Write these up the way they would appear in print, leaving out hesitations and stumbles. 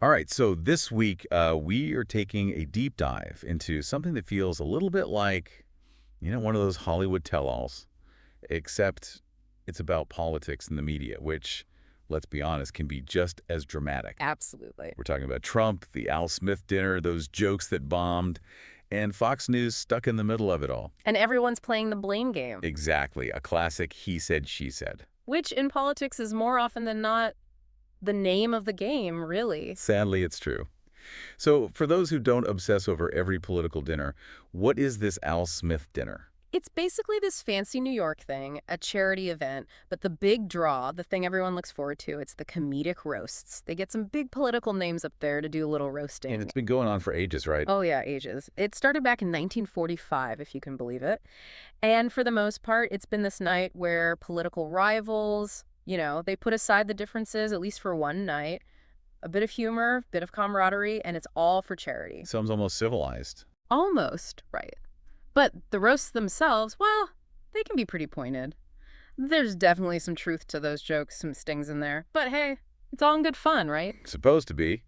All right, so this week we are taking a deep dive into something that feels a little bit like, one of those Hollywood tell-alls, except it's about politics and the media, which, let's be honest, can be just as dramatic. Absolutely. We're talking about Trump, the Al Smith dinner, those jokes that bombed, and Fox News stuck in the middle of it all. And everyone's playing the blame game, Exactly, a classic he said, she said. which in politics is more often than not the name of the game, really. Sadly, it's true. So for those who don't obsess over every political dinner, what is this Al Smith dinner? It's basically this fancy New York thing, a charity event, but the big draw, the thing everyone looks forward to, it's the comedic roasts. They get some big political names up there to do a little And roasting. it's been going on for ages, right? Oh yeah, ages. It started back in 1945, if you can believe it. And for the most part, it's been this night where political rivals, they put aside the differences, at least for one night, a bit of humor, bit of camaraderie, and it's all for charity. Sounds almost civilized. Almost, right. But the roasts themselves, well, they can be pretty pointed. There's definitely some truth to those jokes, some stings in there. But hey, it's all in good fun, right? Supposed to be.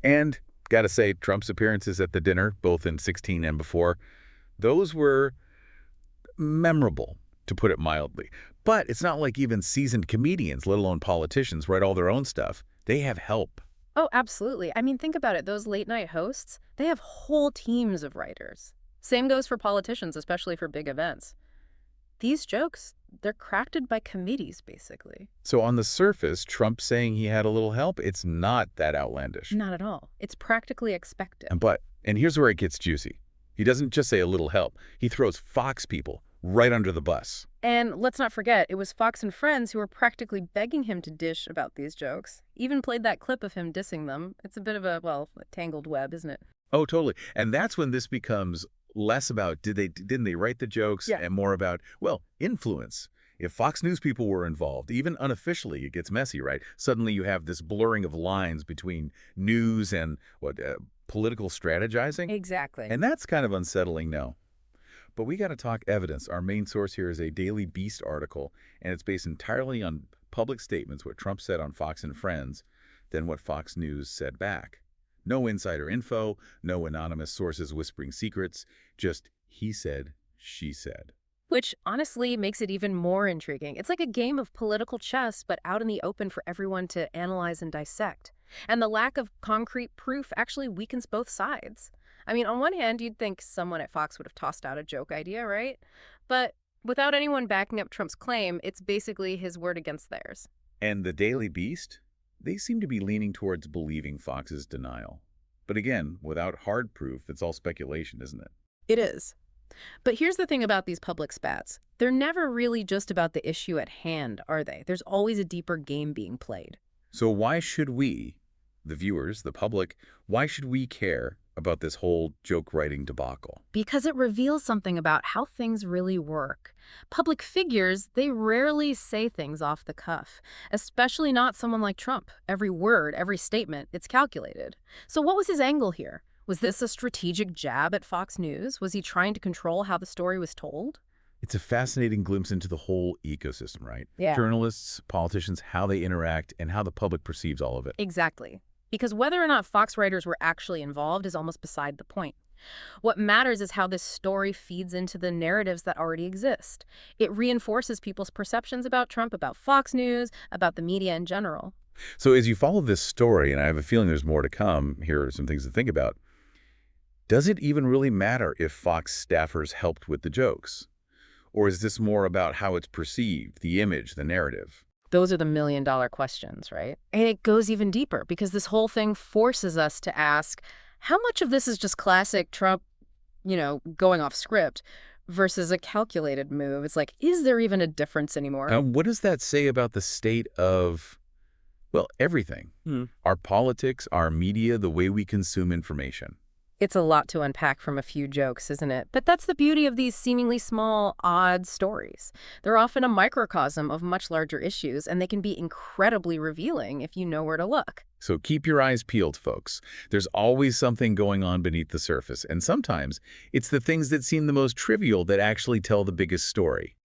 And gotta say, Trump's appearances at the dinner, both in 16 and before, those were memorable, to put it mildly. But it's not like even seasoned comedians, let alone politicians, write all their own stuff. They have help. Oh, absolutely. I mean, think about it. Those late night hosts, they have whole teams of writers. Same goes for politicians, especially for big events. These jokes, they're crafted by committees, basically. So on the surface, Trump saying he had a little help, it's not that outlandish. Not at all. It's practically expected. And here's where it gets juicy. He doesn't just say a little help. He throws Fox people right under the bus. And let's not forget, it was Fox and Friends who were practically begging him to dish about these jokes. Even played that clip of him dissing them. It's a bit of a tangled web, isn't it? Oh, totally. And that's when this becomes less about didn't they write the jokes, Yeah. and more about, influence. If Fox News people were involved, even unofficially, it gets messy, right? Suddenly you have this blurring of lines between news and political strategizing. Exactly. And that's kind of unsettling now. But we got to talk evidence. Our main source here is a Daily Beast article, and it's based entirely on public statements, what Trump said on Fox and Friends, than what Fox News said back. No insider info, no anonymous sources whispering secrets, just he said, she said. Which honestly makes it even more intriguing. It's like a game of political chess, but out in the open for everyone to analyze and dissect. And the lack of concrete proof actually weakens both sides. I mean, on one hand, you'd think someone at Fox would have tossed out a joke idea, right? But without anyone backing up Trump's claim, it's basically his word against theirs. And the Daily Beast? They seem to be leaning towards believing Fox's denial. But again, without hard proof, it's all speculation, isn't it? It is. But here's the thing about these public spats. They're never really just about the issue at hand, are they? There's always a deeper game being played. So why should we, the viewers, the public, why should we care about this whole joke writing debacle? Because it reveals something about how things really work. Public figures, they rarely say things off the cuff, especially not someone like Trump. Every word, every statement, it's calculated. So what was his angle here? Was this a strategic jab at Fox News? Was he trying to control how the story was told? It's a fascinating glimpse into the whole ecosystem, right? Yeah. Journalists, politicians, how they interact, and how the public perceives all of it. Exactly. Because whether or not Fox writers were actually involved is almost beside the point. What matters is how this story feeds into the narratives that already exist. It reinforces people's perceptions about Trump, about Fox News, about the media in general. So as you follow this story, and I have a feeling there's more to come, here are some things to think about. Does it even really matter if Fox staffers helped with the jokes? Or is this more about how it's perceived, the image, the narrative? Those are the million-dollar questions, right? And it goes even deeper because this whole thing forces us to ask, how much of this is just classic Trump, going off script versus a calculated move? It's like, is there even a difference anymore? What does that say about the state of, everything? Our politics, our media, the way we consume information. It's a lot to unpack from a few jokes, isn't it? But that's the beauty of these seemingly small, odd stories. They're often a microcosm of much larger issues, and they can be incredibly revealing if you know where to look. So keep your eyes peeled, folks. There's always something going on beneath the surface, and sometimes it's the things that seem the most trivial that actually tell the biggest story.